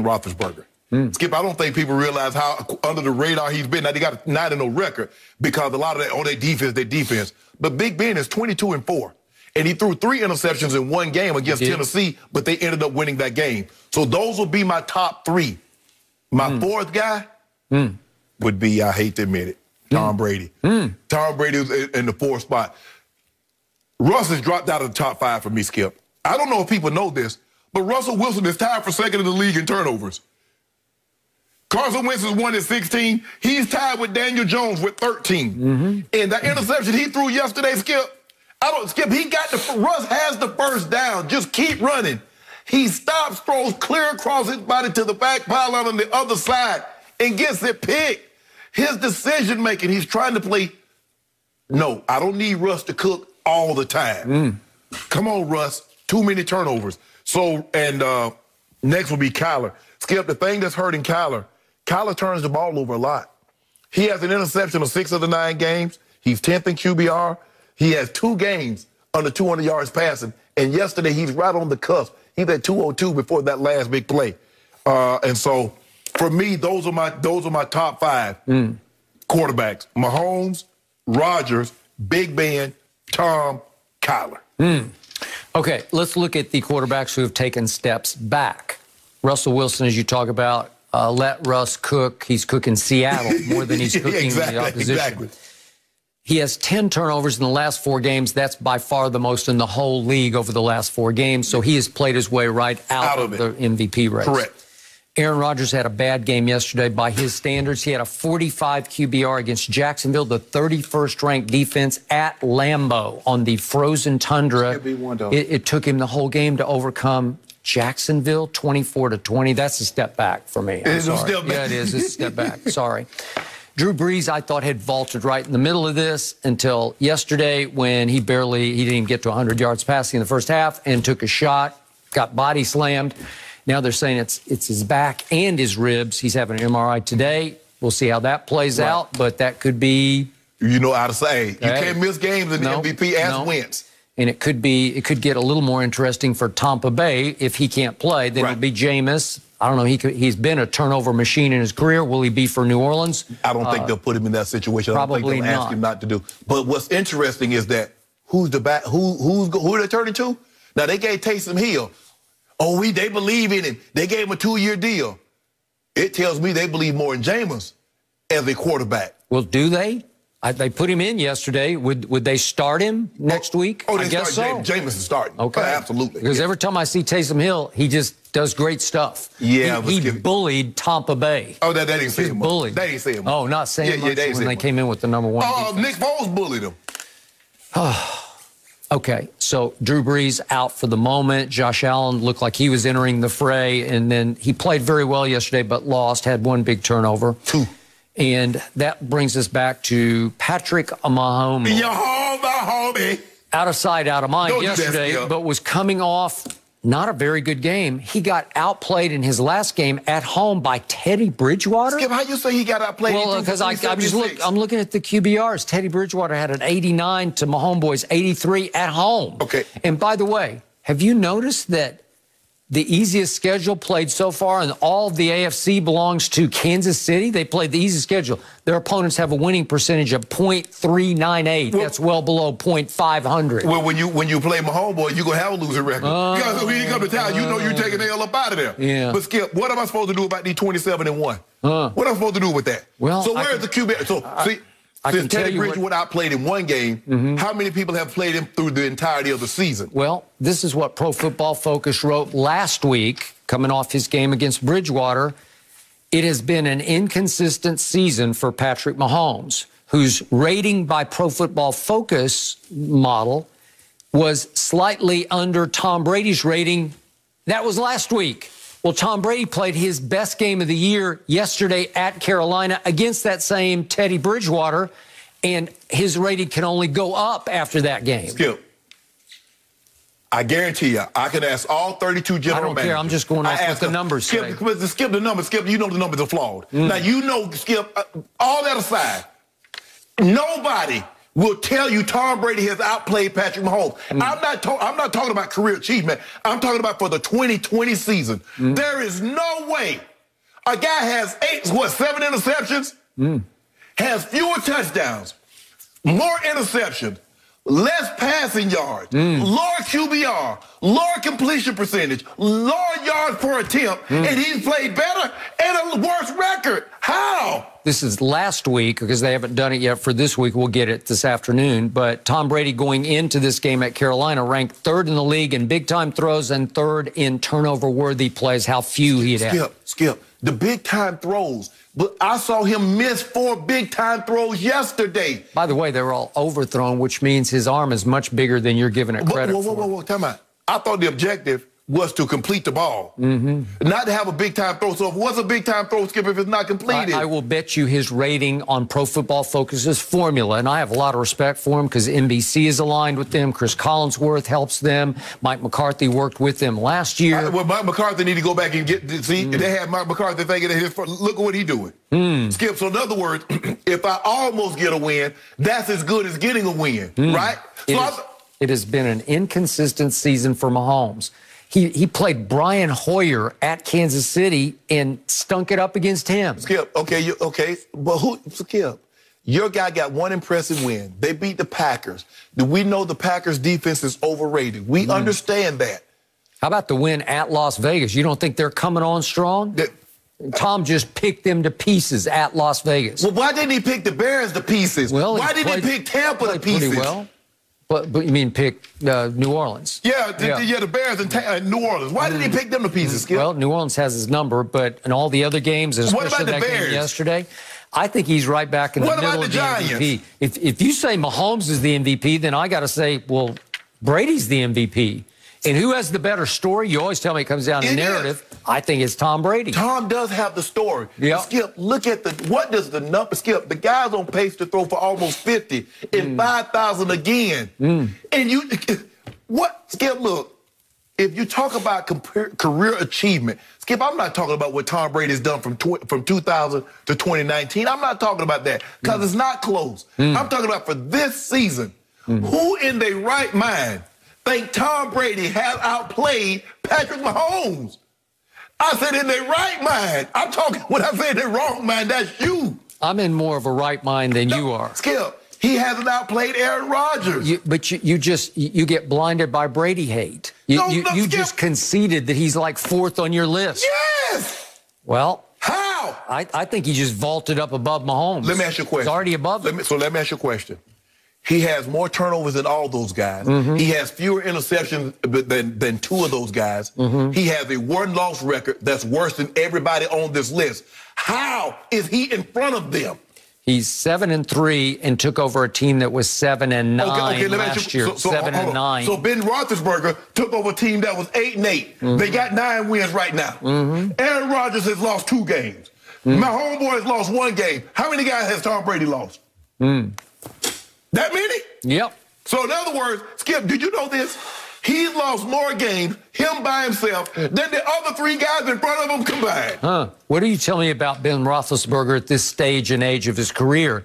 Ben Roethlisberger. Skip, I don't think people realize how under the radar he's been. Now, they got a 9-0 record because a lot of that on their defense. But Big Ben is 22-4. And he threw 3 interceptions in one game against Tennessee, but they ended up winning that game. So those would be my top 3. My fourth guy would be, I hate to admit it, Tom Brady. Tom Brady is in the 4th spot. Russ has dropped out of the top 5 for me, Skip. I don't know if people know this, but Russell Wilson is tied for 2nd in the league in turnovers. Carson Wentz is 1 at 16. He's tied with Daniel Jones with 13. And that interception he threw yesterday, Skip, Russ has the first down. Just keep running. He stops, throws clear across his body to the back pylon on the other side and gets it picked. His decision-making, he's trying to play, no, I don't need Russ to cook all the time. Come on, Russ. Too many turnovers. So, and next will be Kyler. Skip, the thing that's hurting Kyler turns the ball over a lot. He has an interception of 6 of the 9 games. He's 10th in QBR. He has 2 games under 200 yards passing. And yesterday, he's right on the cusp. He's at 202 before that last big play. And so, for me, those are my top 5 quarterbacks. Mahomes, Rodgers, Big Ben, Tom, Kyler. Okay, let's look at the quarterbacks who have taken steps back. Russell Wilson, as you talk about, let Russ cook. He's cooking Seattle more than he's cooking the opposition. He has 10 turnovers in the last 4 games. That's by far the most in the whole league over the last 4 games. So he has played his way right out of the MVP race. Correct. Aaron Rodgers had a bad game yesterday by his standards. He had a 45 QBR against Jacksonville, the 31st ranked defense at Lambeau on the frozen tundra. It took him the whole game to overcome Jacksonville 24-20. That's a step back for me. It's a step back. Yeah, it is. It's a step back. Sorry. Drew Brees, I thought, had vaulted right in the middle of this until yesterday when he didn't even get to 100 yards passing in the first half and took a shot, got body slammed. Now they're saying it's his back and his ribs. He's having an MRI today. We'll see how that plays out, but that could be... You know how to say. You can't miss games in the MVP as Wentz. And it could get a little more interesting for Tampa Bay if he can't play. Then it'll be Jameis. I don't know. He's been a turnover machine in his career. Will he be for New Orleans? I don't think they'll put him in that situation. I don't think they'll ask him not to do. But what's interesting is that who are they turning to? Now they gave Taysom Hill. Oh, they believe in him. They gave him a 2-year deal. It tells me they believe more in Jameis as a quarterback. Well, do they? They put him in yesterday. Would they start him next week? Oh, I guess so. Jameis is starting. Okay. Absolutely. Because every time I see Taysom Hill, he just does great stuff. Yeah. He bullied Tampa Bay. Oh, that didn't say him. Bullied. They didn't say him. Oh, not saying much when they came in with the #1 defense. Nick Foles bullied him. Okay, so Drew Brees out for the moment. Josh Allen looked like he was entering the fray, and then he played very well yesterday but lost, had 1 big turnover. 2. And that brings us back to Patrick Mahomes. Your homie. Out of sight, out of mind yesterday, but was coming off not a very good game. He got outplayed in his last game at home by Teddy Bridgewater. Skip, how you say he got outplayed? Well, because I'm looking at the QBRs. Teddy Bridgewater had an 89 to Mahomes' 83 at home. Okay. And by the way, have you noticed that the easiest schedule played so far, and all of the AFC belongs to Kansas City? They played the easiest schedule. Their opponents have a winning percentage of .398. That's well below .500. Well, when you play Mahomes, you're going to have a losing record. Because when you come to town, you know you're taking the L up out of there. Yeah. But, Skip, what am I supposed to do about these 27-1? What am I supposed to do with that? Well, so where's the QB? So, see, since Teddy Bridgewater outplayed in 1 game, how many people have played him through the entirety of the season? Well, this is what Pro Football Focus wrote last week, coming off his game against Bridgewater. It has been an inconsistent season for Patrick Mahomes, whose rating by Pro Football Focus model was slightly under Tom Brady's rating. That was last week. Well, Tom Brady played his best game of the year yesterday at Carolina against that same Teddy Bridgewater, and his rating can only go up after that game. Skip, I guarantee you, I can ask all 32 general managers. I don't care. I'm just going off what the numbers say. Skip the numbers. Skip, you know the numbers are flawed. Now, you know, Skip, all that aside, nobody will tell you Tom Brady has outplayed Patrick Mahomes. I'm not talking about career achievement. I'm talking about for the 2020 season. There is no way a guy has 7 interceptions, has fewer touchdowns, more interceptions, less passing yards, lower QBR, lower completion percentage, lower yards per attempt, and he's played better and a worse record. How? This is last week, because they haven't done it yet for this week. We'll get it this afternoon. But Tom Brady going into this game at Carolina ranked 3rd in the league in big-time throws and 3rd in turnover-worthy plays, how few he had. Skip, the big-time throws. But I saw him miss 4 big-time throws yesterday. By the way, they were all overthrown, which means his arm is much bigger than you're giving it credit for. Whoa, time out. I thought the objective was to complete the ball, not to have a big-time throw. So if it was a big-time throw, Skip, if it's not completed. I will bet you his rating on Pro Football Focus's formula, and I have a lot of respect for him because NBC is aligned with them. Chris Collinsworth helps them. Mike McCarthy worked with them last year. Well, Mike McCarthy need to go back and see. They had Mike McCarthy thinking that look at what he's doing. Skip, so in other words, if I almost get a win, that's as good as getting a win, right? It has been an inconsistent season for Mahomes. He played Brian Hoyer at Kansas City and stunk it up against him. Skip, okay, but Skip, your guy got one impressive win. They beat the Packers. We know the Packers defense is overrated. We understand that. How about the win at Las Vegas? You don't think they're coming on strong? Tom just picked them to pieces at Las Vegas. Well, why didn't he pick the Bears to pieces? Well, why didn't he pick Tampa to pieces? Pretty well. But you mean pick New Orleans? Yeah, the Bears and New Orleans. Why did he pick them to pieces, Skip? Well, New Orleans has his number, but in all the other games, especially that game yesterday, I think he's right back in the middle of the MVP. If you say Mahomes is the MVP, then I got to say, well, Brady's the MVP. And who has the better story? You always tell me it comes down to narrative. I think it's Tom Brady. Tom does have the story. Yeah. Skip, look at what does the number, Skip, the guy's on pace to throw for almost 50 and 5,000 again. And Skip, look, if you talk about career achievement, Skip, I'm not talking about what Tom Brady has done from 2000 to 2019. I'm not talking about that because it's not close. I'm talking about for this season. Who in their right mind think Tom Brady has outplayed Patrick Mahomes? I said in their right mind. I'm talking, when I say in their wrong mind, that's you. I'm in more of a right mind than you are. Skip, he hasn't outplayed Aaron Rodgers. But you get blinded by Brady hate. You just conceded that he's like 4th on your list. Yes! Well, how? I think he just vaulted up above Mahomes. Let me ask you a question. He's already above him. So let me ask you a question. He has more turnovers than all those guys. He has fewer interceptions than 2 of those guys. He has a 1-loss record that's worse than everybody on this list. How is he in front of them? He's 7-3 and took over a team that was 7-9 last year. 7-9. So Ben Roethlisberger took over a team that was 8-8. They got 9 wins right now. Aaron Rodgers has lost 2 games. My homeboy has lost 1 game. How many guys has Tom Brady lost? That many? Yep. So in other words, Skip, did you know this? He's lost more games, him by himself, than the other 3 guys in front of him combined. What do you tell me about Ben Roethlisberger at this stage and age of his career?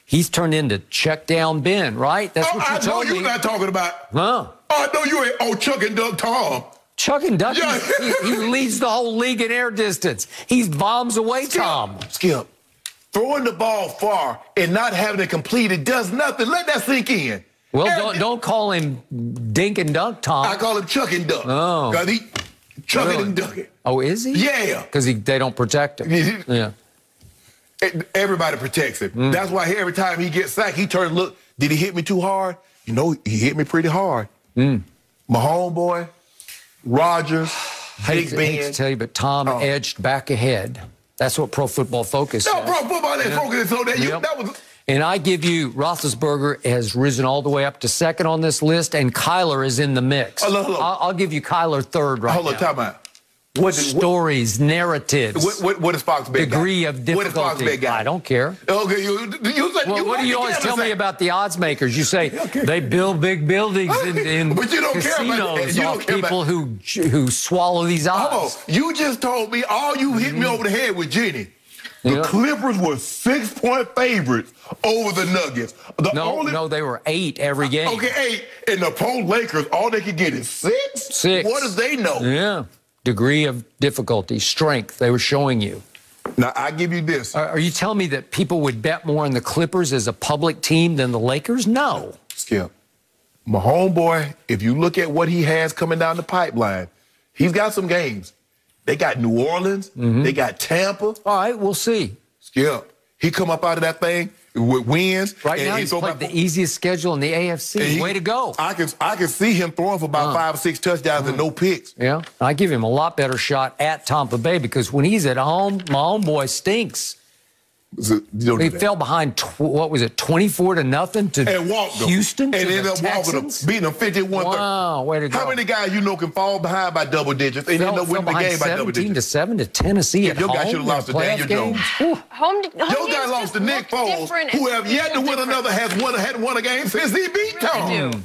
He's turned into check down Ben, right? That's what you told me. I know you're not talking about. Oh, I know you ain't Chuck and Doug Tom. Chuck and Doug, he leads the whole league in air distance. He's bombs away, Tom. Skip. Throwing the ball far and not having it completed does nothing. Let that sink in. Well, don't call him Dink and Dunk, Tom. I call him Chuck and Duck. Oh. Because he chucking and ducking. Oh, is he? Yeah. Because they don't protect him. Yeah. Everybody protects him. That's why every time he gets sacked, he turns and look, did he hit me too hard? You know, he hit me pretty hard. My homeboy, Rodgers, Big Ben. I hate to tell you, but Tom edged back ahead. That's what Pro Football Focus says. No, Pro Football Focus is so that was. And I give you, Roethlisberger has risen all the way up to 2nd on this list, and Kyler is in the mix. I'll give you Kyler 3rd right now. Hold on, time out. Stories, narratives. What is Fox bet? Degree of difficulty. What is Fox bet guy? I don't care. Okay, what do you always tell me about the odds makers? You say they build big buildings in but you don't casinos care off people who swallow these odds. You just told me all you hit me over the head with Jenny. The Clippers were 6-point favorites over the Nuggets. No, they were 8 every game. Okay, 8. And the Lakers, all they could get is 6? 6. What does they know? Yeah. Degree of difficulty, strength they were showing you. Now, I give you this. Are you telling me that people would bet more on the Clippers as a public team than the Lakers? No. Skip, my homeboy, if you look at what he has coming down the pipeline, he's got some games. They got New Orleans. They got Tampa. All right, we'll see. Skip, he come up out of that thing with wins. Right now, he's played the easiest schedule in the AFC. Way to go. I can see him throwing for about 5 or 6 touchdowns and no picks. Yeah, I give him a lot better shot at Tampa Bay because when he's at home, my homeboy stinks. He fell behind, 24-0 to Houston? And ended up walking them, beating them 51-30. Wow, way to go. How many guys you know can fall behind by double digits and end up winning the game by double digits? 17-7 to Tennessee at home. Your guy should have lost to Daniel Jones. Your guy lost to Nick Foles, who have yet to win another, hadn't won a game since he beat Tom.